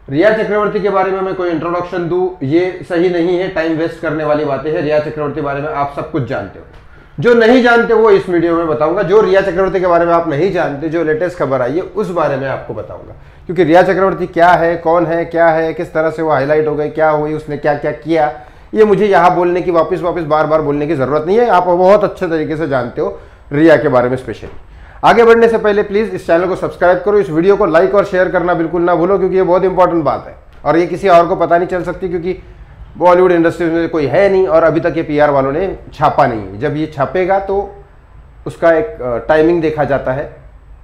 रिया चक्रवर्ती के बारे में मैं कोई इंट्रोडक्शन दूं ये सही नहीं है, टाइम वेस्ट करने वाली बातें हैं। रिया चक्रवर्ती के बारे में आप सब कुछ जानते हो, जो नहीं जानते वो इस वीडियो में बताऊंगा। जो रिया चक्रवर्ती के बारे में आप नहीं जानते, जो लेटेस्ट खबर आई है उस बारे में आपको बताऊंगा, क्योंकि रिया चक्रवर्ती क्या है, कौन है, क्या है, किस तरह से वो हाईलाइट हो गई, क्या हुई, उसने क्या क्या किया, ये मुझे यहाँ बोलने की वापस बार बार बोलने की जरूरत नहीं है। आप बहुत अच्छे तरीके से जानते हो रिया के बारे में। स्पेशली आगे बढ़ने से पहले प्लीज इस चैनल को सब्सक्राइब करो, इस वीडियो को लाइक और शेयर करना बिल्कुल ना भूलो, क्योंकि ये बहुत इंपॉर्टेंट बात है और ये किसी और को पता नहीं चल सकती, क्योंकि बॉलीवुड इंडस्ट्री में कोई है नहीं और अभी तक ये पीआर वालों ने छापा नहीं है। जब ये छापेगा तो उसका एक टाइमिंग देखा जाता है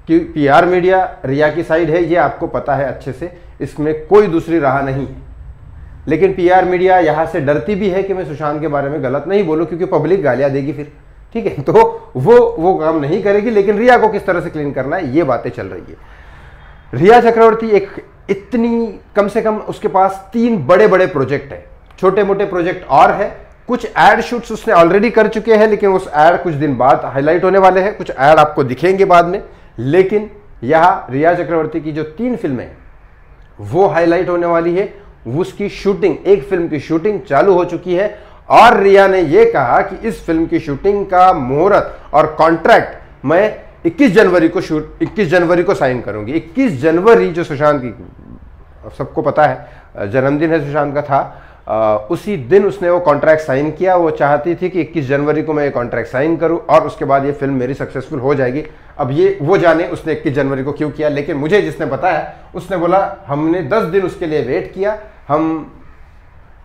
कि पीआर मीडिया रिया की साइड है, ये आपको पता है अच्छे से, इसमें कोई दूसरी राह नहीं है। लेकिन पीआर मीडिया यहाँ से डरती भी है कि मैं सुशांत के बारे में गलत नहीं बोलूँ, क्योंकि पब्लिक गालियाँ देगी फिर, ठीक है, तो वो काम नहीं करेगी। लेकिन रिया को किस तरह से क्लीन करना है ये बातें चल रही है। रिया चक्रवर्ती एक इतनी, कम से कम उसके पास 3 बड़े बड़े प्रोजेक्ट है, छोटे मोटे प्रोजेक्ट और है। कुछ एड शूट्स उसने ऑलरेडी कर चुके हैं, लेकिन उस एड कुछ दिन बाद हाईलाइट होने वाले हैं, कुछ एड आपको दिखेंगे बाद में। लेकिन यहाँ रिया चक्रवर्ती की जो 3 फिल्में वो हाईलाइट होने वाली है, उसकी शूटिंग, एक फिल्म की शूटिंग चालू हो चुकी है और रिया ने यह कहा कि इस फिल्म की शूटिंग का मुहूर्त और कॉन्ट्रैक्ट मैं 21 जनवरी को साइन करूंगी। 21 जनवरी जो सुशांत की, सबको पता है जन्मदिन है सुशांत का था, उसी दिन उसने वो कॉन्ट्रैक्ट साइन किया। वो चाहती थी कि 21 जनवरी को मैं ये कॉन्ट्रैक्ट साइन करूं और उसके बाद ये फिल्म मेरी सक्सेसफुल हो जाएगी। अब ये वो जाने उसने 21 जनवरी को क्यों किया, लेकिन मुझे जिसने बताया उसने बोला हमने 10 दिन उसके लिए वेट किया। हम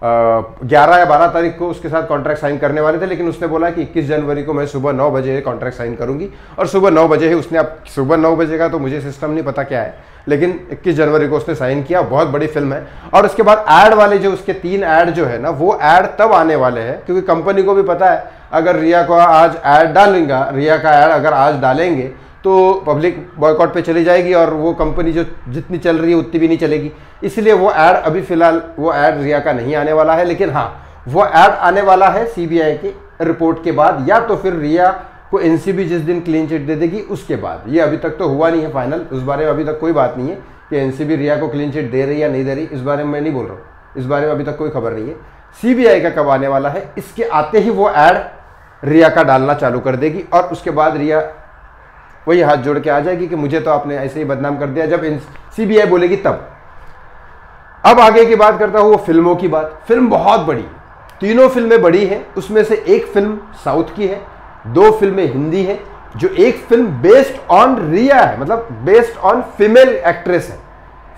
11 या 12 तारीख को उसके साथ कॉन्ट्रैक्ट साइन करने वाले थे, लेकिन उसने बोला कि 21 जनवरी को मैं सुबह 9 बजे कॉन्ट्रैक्ट साइन करूंगी और सुबह 9 बजे ही उसने, अब सुबह 9 बजे का तो मुझे सिस्टम नहीं पता क्या है, लेकिन 21 जनवरी को उसने साइन किया। बहुत बड़ी फिल्म है। और उसके बाद ऐड वाले जो उसके 3 ऐड जो है ना, वो ऐड तब आने वाले हैं क्योंकि कंपनी को भी पता है अगर रिया को आज ऐड डालेंगे, रिया का ऐड अगर आज डालेंगे तो पब्लिक बॉयकॉट पे चली जाएगी और वो कंपनी जो जितनी चल रही है उतनी भी नहीं चलेगी। इसलिए वो ऐड अभी फिलहाल वो ऐड रिया का नहीं आने वाला है। लेकिन हाँ, वो ऐड आने वाला है सीबीआई की रिपोर्ट के बाद, या तो फिर रिया को एनसीबी जिस दिन क्लीन चिट दे देगी उसके बाद। ये अभी तक तो हुआ नहीं है फाइनल, उस बारे में अभी तक कोई बात नहीं है कि एनसीबी रिया को क्लीन चिट दे रही या नहीं दे रही, इस बारे में मैं नहीं बोल रहा हूँ, इस बारे में अभी तक कोई खबर नहीं है। सीबीआई का कब आने वाला है, इसके आते ही वो ऐड रिया का डालना चालू कर देगी और उसके बाद रिया वही हाथ जोड़ के आ जाएगी कि मुझे तो आपने ऐसे ही बदनाम कर दिया, जब सीबीआई बोलेगी तब। अब आगे की बात करता हूं, वो फिल्मों की बात। फिल्म बहुत बड़ी, 3 फिल्में बड़ी हैं, उसमें से एक फिल्म साउथ की है, 2 फिल्में हिंदी है, जो एक फिल्म बेस्ड ऑन रिया है, मतलब बेस्ड ऑन फीमेल एक्ट्रेस है,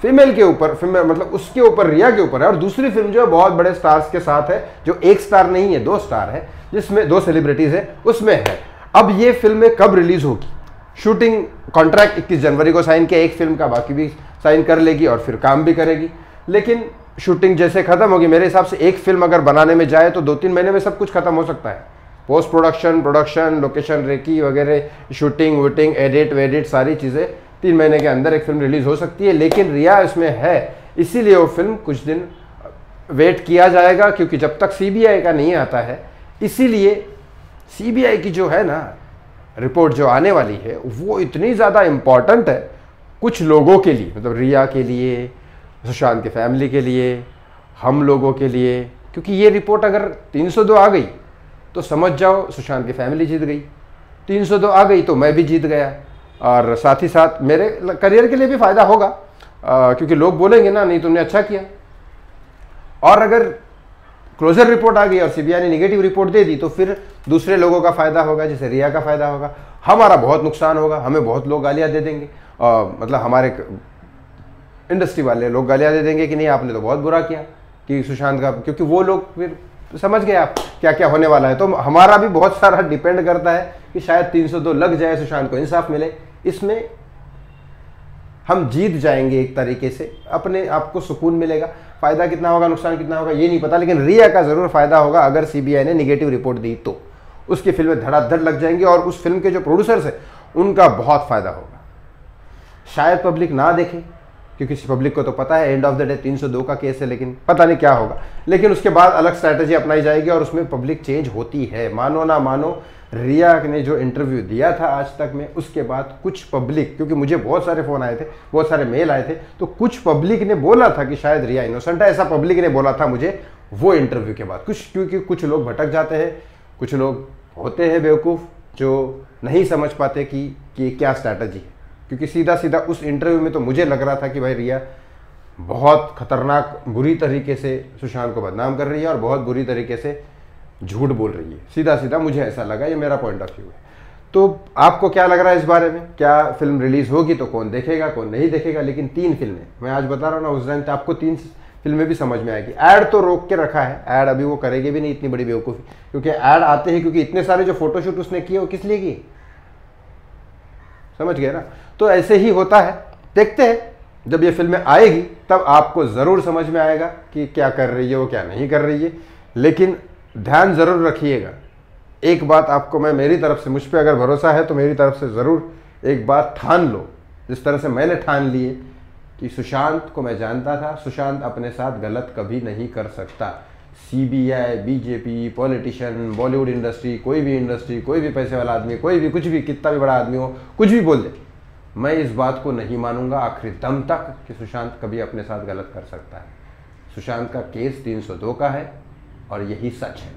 फीमेल के ऊपर, फीमेल मतलब उसके ऊपर, रिया के ऊपर है। और दूसरी फिल्म जो है बहुत बड़े स्टार्स के साथ है, जो 1 स्टार नहीं है 2 स्टार है, जिसमें 2 सेलिब्रिटीज है, उसमें है। अब ये फिल्में कब रिलीज होगी, शूटिंग कॉन्ट्रैक्ट 21 जनवरी को साइन किया, एक फिल्म का बाकी भी साइन कर लेगी और फिर काम भी करेगी। लेकिन शूटिंग जैसे खत्म होगी, मेरे हिसाब से एक फिल्म अगर बनाने में जाए तो 2-3 महीने में सब कुछ खत्म हो सकता है। पोस्ट प्रोडक्शन, लोकेशन रेकी वगैरह, शूटिंग वूटिंग, एडिट वेडिट, सारी चीज़ें 3 महीने के अंदर एक फिल्म रिलीज हो सकती है। लेकिन रिया इसमें है, इसीलिए वो फिल्म कुछ दिन वेट किया जाएगा, क्योंकि जब तक सीबीआई का नहीं आता है, इसीलिए सीबीआई की जो है ना रिपोर्ट जो आने वाली है वो इतनी ज़्यादा इम्पॉर्टेंट है कुछ लोगों के लिए, मतलब रिया के लिए, सुशांत के फैमिली के लिए, हम लोगों के लिए। क्योंकि ये रिपोर्ट अगर 302 आ गई तो समझ जाओ सुशांत की फैमिली जीत गई, 302 आ गई तो मैं भी जीत गया, और साथ ही साथ मेरे करियर के लिए भी फ़ायदा होगा, क्योंकि लोग बोलेंगे ना नहीं तुमने अच्छा किया। और अगर क्लोजर रिपोर्ट आ गई और सीबीआई ने निगेटिव रिपोर्ट दे दी तो फिर दूसरे लोगों का फायदा होगा, जैसे रिया का फायदा होगा, हमारा बहुत नुकसान होगा, हमें बहुत लोग गालियां दे देंगे, मतलब हमारे इंडस्ट्री वाले लोग गालियां दे देंगे कि नहीं आपने तो बहुत बुरा किया कि सुशांत का, क्योंकि वो लोग फिर समझ गए आप क्या क्या होने वाला है। तो हमारा भी बहुत सारा डिपेंड करता है कि शायद 302 लग जाए, सुशांत को इंसाफ मिले, इसमें हम जीत जाएंगे एक तरीके से, अपने आप को सुकून मिलेगा। फायदा कितना होगा, नुकसान कितना होगा ये नहीं पता, लेकिन रिया का जरूर फायदा होगा अगर सीबीआई ने निगेटिव रिपोर्ट दी तो उसकी फिल्में धड़ाधड़ लग जाएंगी और उस फिल्म के जो प्रोड्यूसर्स हैं उनका बहुत फायदा होगा। शायद पब्लिक ना देखे, क्योंकि पब्लिक को तो पता है एंड ऑफ द डे 302 का केस है, लेकिन पता नहीं क्या होगा। लेकिन उसके बाद अलग स्ट्रैटेजी अपनाई जाएगी और उसमें पब्लिक चेंज होती है, मानो ना मानो। रिया ने जो इंटरव्यू दिया था आज तक में, उसके बाद कुछ पब्लिक, क्योंकि मुझे बहुत सारे फ़ोन आए थे, बहुत सारे मेल आए थे, तो कुछ पब्लिक ने बोला था कि शायद रिया इनोसेंट है, ऐसा पब्लिक ने बोला था मुझे वो इंटरव्यू के बाद। क्योंकि कुछ लोग भटक जाते हैं, कुछ लोग होते हैं बेवकूफ़ जो नहीं समझ पाते कि क्या स्ट्रैटेजी है। क्योंकि सीधा सीधा उस इंटरव्यू में तो मुझे लग रहा था कि भाई रिया बहुत खतरनाक बुरी तरीके से सुशांत को बदनाम कर रही है और बहुत बुरी तरीके से झूठ बोल रही है। सीधा सीधा मुझे ऐसा लगा, ये मेरा पॉइंट ऑफ व्यू है। तो आपको क्या लग रहा है इस बारे में? क्या फिल्म रिलीज होगी तो कौन देखेगा, कौन नहीं देखेगा? लेकिन 3 फिल्में मैं आज बता रहा हूँ ना, उस टाइम आपको 3 फिल्में भी समझ में आएगी। ऐड तो रोक के रखा है, ऐड अभी वो करेगी भी नहीं, इतनी बड़ी बेवकूफ़ी, क्योंकि ऐड आते हैं, क्योंकि इतने सारे जो फोटोशूट उसने किए वो किस लिए किए, समझ गए ना? तो ऐसे ही होता है। देखते हैं जब ये फिल्में आएगी तब आपको ज़रूर समझ में आएगा कि क्या कर रही है वो, क्या नहीं कर रही है। लेकिन ध्यान ज़रूर रखिएगा, एक बात आपको मैं मेरी तरफ से, मुझ पर अगर भरोसा है तो मेरी तरफ से ज़रूर एक बात ठान लो, जिस तरह से मैंने ठान लिए कि सुशांत को मैं जानता था, सुशांत अपने साथ गलत कभी नहीं कर सकता। CBI, BJP, politician, Bollywood industry, कोई भी पैसे वाला आदमी, कोई भी कुछ भी, कितना भी बड़ा आदमी हो, कुछ भी बोल दे, मैं इस बात को नहीं मानूंगा आखिरी दम तक कि सुशांत कभी अपने साथ गलत कर सकता है। सुशांत का केस 302 का है और यही सच है।